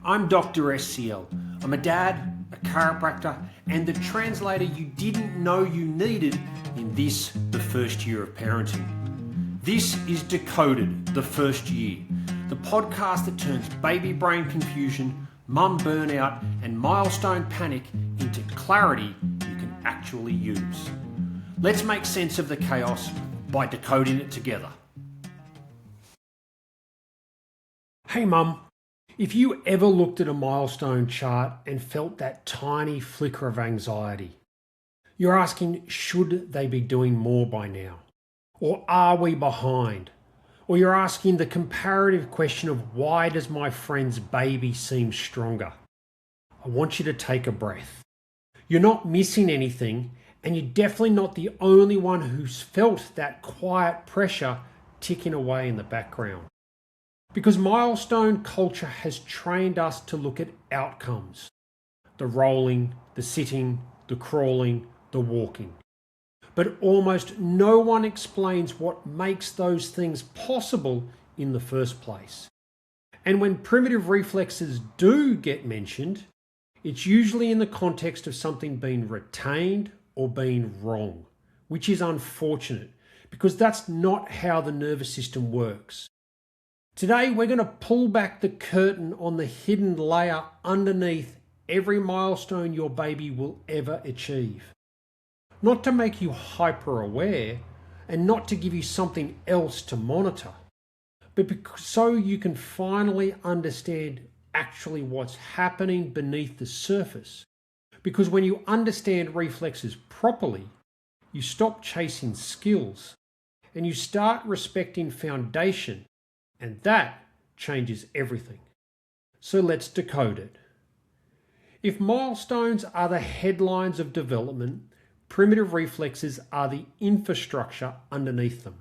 I'm Dr. SCL. I'm a dad, a chiropractor, and the translator you didn't know you needed in this, the first year of parenting. This is Decoded, the first year, the podcast that turns baby brain confusion, mum burnout, and milestone panic into clarity you can actually use. Let's make sense of the chaos by decoding it together. Hey mum, if you ever looked at a milestone chart and felt that tiny flicker of anxiety, you're asking, should they be doing more by now? Or are we behind? Or you're asking the comparative question of why does my friend's baby seem stronger? I want you to take a breath. You're not missing anything, and you're definitely not the only one who's felt that quiet pressure ticking away in the background. Because milestone culture has trained us to look at outcomes. The rolling, the sitting, the crawling, the walking. But almost no one explains what makes those things possible in the first place. And when primitive reflexes do get mentioned, it's usually in the context of something being retained or being wrong, which is unfortunate because that's not how the nervous system works. Today, we're going to pull back the curtain on the hidden layer underneath every milestone your baby will ever achieve. Not to make you hyper aware and not to give you something else to monitor, but so you can finally understand actually what's happening beneath the surface. Because when you understand reflexes properly, you stop chasing skills and you start respecting foundation. And that changes everything. So let's decode it. If milestones are the headlines of development, primitive reflexes are the infrastructure underneath them.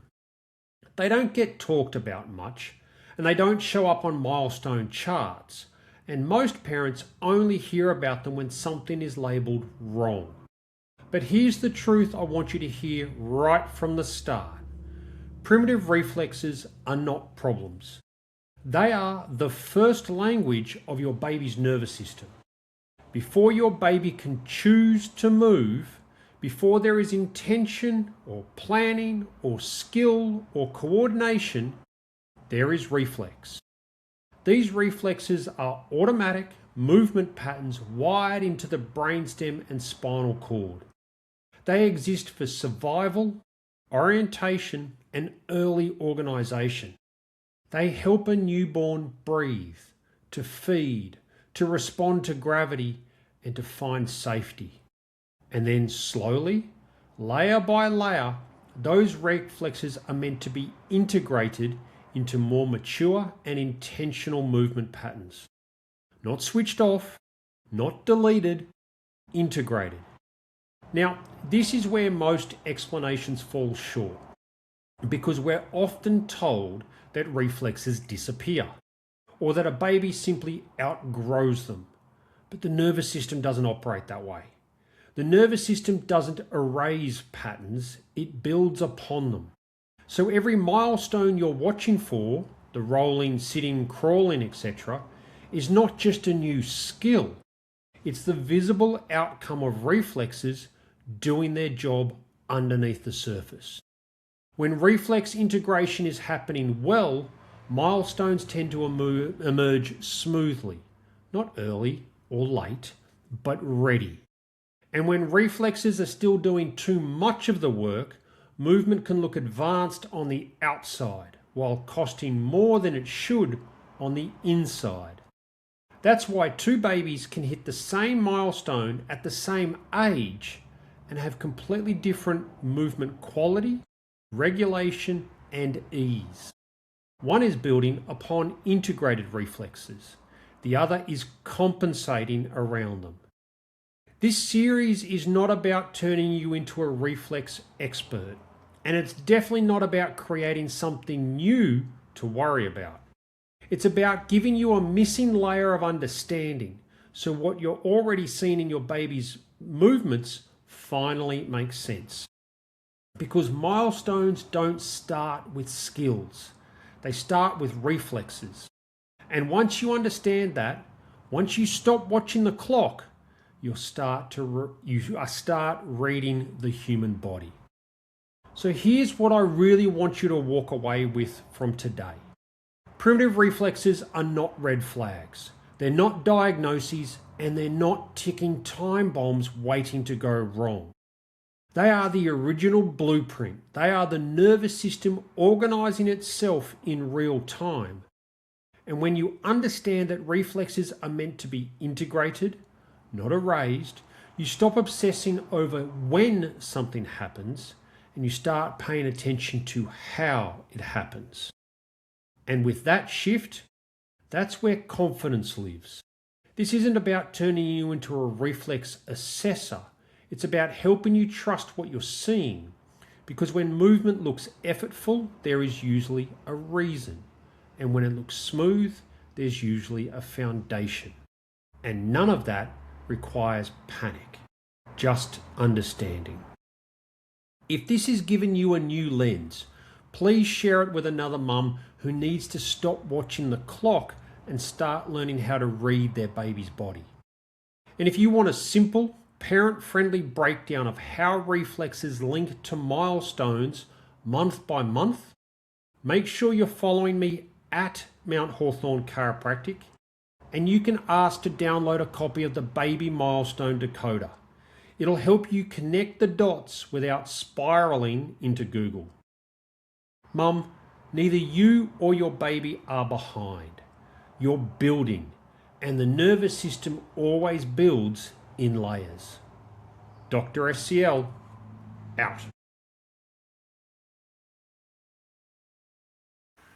They don't get talked about much, and they don't show up on milestone charts, and most parents only hear about them when something is labelled wrong. But here's the truth I want you to hear right from the start. Primitive reflexes are not problems. They are the first language of your baby's nervous system. Before your baby can choose to move, before there is intention or planning or skill or coordination, there is reflex. These reflexes are automatic movement patterns wired into the brainstem and spinal cord. They exist for survival, orientation, and early organisation. They help a newborn breathe, to feed, to respond to gravity, and to find safety. And then slowly, layer by layer, those reflexes are meant to be integrated into more mature and intentional movement patterns. Not switched off, not deleted, integrated. Now, this is where most explanations fall short, because we're often told that reflexes disappear, or that a baby simply outgrows them. But the nervous system doesn't operate that way. The nervous system doesn't erase patterns, it builds upon them. So every milestone you're watching for, the rolling, sitting, crawling, etc., is not just a new skill. It's the visible outcome of reflexes doing their job underneath the surface. When reflex integration is happening well, milestones tend to emerge smoothly, not early or late, but ready. And when reflexes are still doing too much of the work, movement can look advanced on the outside, while costing more than it should on the inside. That's why two babies can hit the same milestone at the same age and have completely different movement quality, regulation, and ease. One is building upon integrated reflexes. The other is compensating around them. This series is not about turning you into a reflex expert, and it's definitely not about creating something new to worry about. It's about giving you a missing layer of understanding so what you're already seeing in your baby's movements finally makes sense. Because milestones don't start with skills. They start with reflexes. And once you understand that, Once you stop watching the clock, you start reading the human body. So here's what I really want you to walk away with from today. Primitive reflexes are not red flags. They're not diagnoses, and they're not ticking time bombs waiting to go wrong. They are the original blueprint. They are the nervous system organizing itself in real time. And when you understand that reflexes are meant to be integrated, not erased, you stop obsessing over when something happens and you start paying attention to how it happens. And with that shift, that's where confidence lives. This isn't about turning you into a reflex assessor. It's about helping you trust what you're seeing. Because when movement looks effortful, there is usually a reason. And when it looks smooth, there's usually a foundation. And none of that requires panic, just understanding. If this has given you a new lens, please share it with another mum who needs to stop watching the clock and start learning how to read their baby's body. And if you want a simple, parent-friendly breakdown of how reflexes link to milestones month by month, make sure you're following me at Mount Hawthorn Chiropractic, and you can ask to download a copy of the Baby Milestone Decoder. It'll help you connect the dots without spiraling into Google. Mum, neither you or your baby are behind. You're building, and the nervous system always builds in layers. Dr. SCL, out.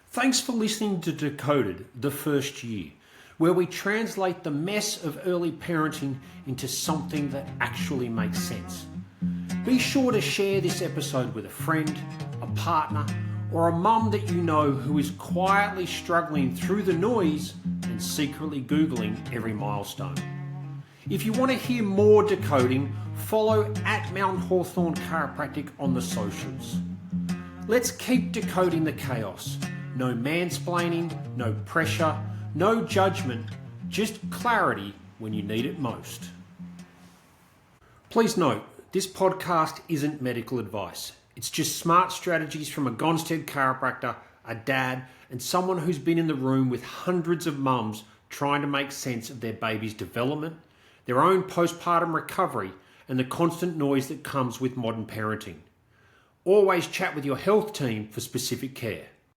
Thanks for listening to Decoded, the first year, where we translate the mess of early parenting into something that actually makes sense. Be sure to share this episode with a friend, a partner, or a mum that you know who is quietly struggling through the noise and secretly Googling every milestone. If you want to hear more decoding, follow at Mount Hawthorn Chiropractic on the socials. Let's keep decoding the chaos. No mansplaining, no pressure, no judgment, just clarity when you need it most. Please note, this podcast isn't medical advice. It's just smart strategies from a Gonstead chiropractor, a dad, and someone who's been in the room with hundreds of mums trying to make sense of their baby's development, their own postpartum recovery, and the constant noise that comes with modern parenting. Always chat with your health team for specific care.